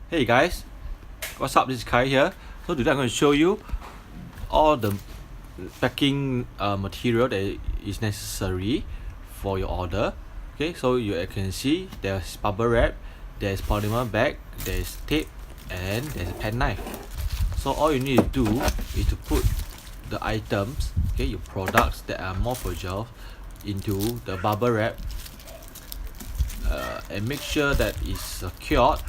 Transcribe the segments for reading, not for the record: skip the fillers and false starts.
Hey guys, what's up? This is Kai here. So today I'm going to show you all the packing material that is necessary for your order. Okay, so you can see there's bubble wrap, there's polymer bag, there's tape, and there's a penknife. So all you need to do is to put the items, okay, your products that are more fragile, into the bubble wrap and make sure that it's secured.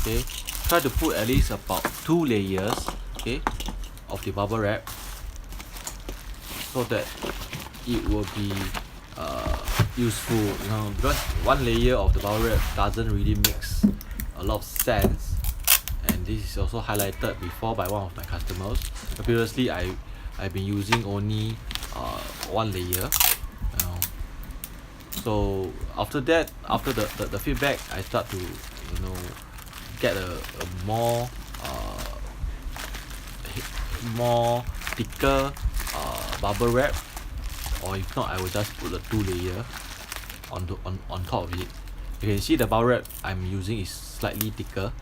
Okay, try to put at least about 2 layers, okay, of the bubble wrap so that it will be useful, because one layer of the bubble wrap doesn't really makes a lot of sense. And this is also highlighted before by one of my customers. Previously I've been using only one layer. So after that, after the feedback, I start to get a more thicker bubble wrap, or if not I will just put the 2 layer on top of it. You can see the bubble wrap I'm using is slightly thicker.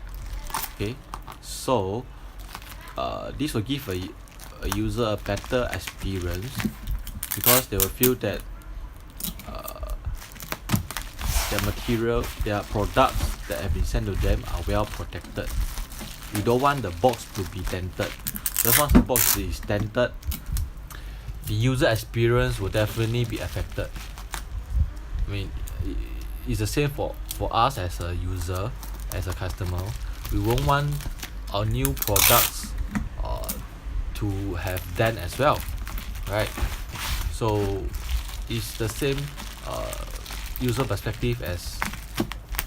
Okay, so this will give a user a better experience, because they will feel that their material, their products that have been sent to them are well protected. You don't want the box to be dented, because once the box is dented, the user experience will definitely be affected. I mean, it's the same for us as a user, as a customer. We won't want our new products to have dent as well, right? So it's the same user perspective as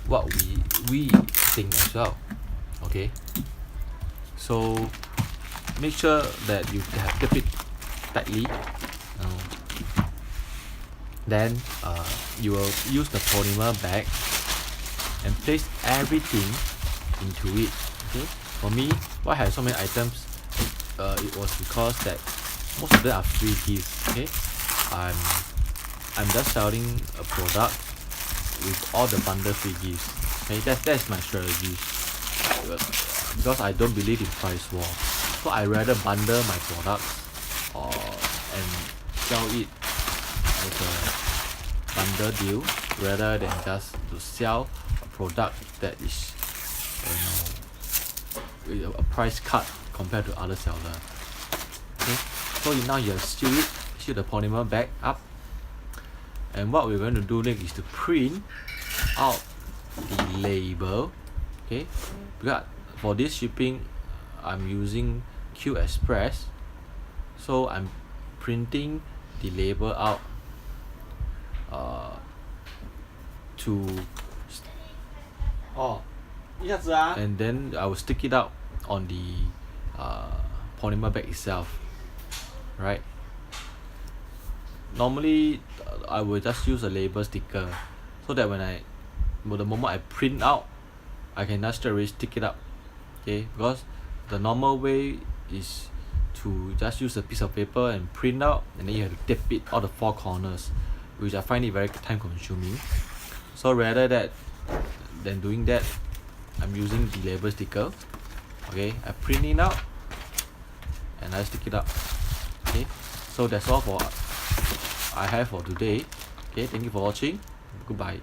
what we think as well. Okay, so make sure that you have kept it tightly. Then you will use the polymer bag and place everything into it. Okay, for me, why I have so many items, it was because that most of them are free gifts. Okay, I'm just selling a product with all the bundle free gifts. Okay, that's my strategy, because I don't believe in price war. So I rather bundle my products and sell it as a bundle deal, rather than just to sell a product that is with a price cut compared to other seller. Okay, so now you have seal the polymer bag up. And what we're going to do next is to print out the label. Okay, because for this shipping I'm using Qoo10, so I'm printing the label out and then I will stick it out on the polymer bag itself, right? Normally I will just use a label sticker, so that when the moment I print out, I can just straight away stick it up. Okay, because the normal way is to just use a piece of paper and print out, and then you have to tape it all the 4 corners, which I find it very time consuming. So rather than doing that, I'm using the label sticker. Okay, I print it out and I stick it up. Okay, so that's all for I have for today. Okay, thank you for watching. Goodbye.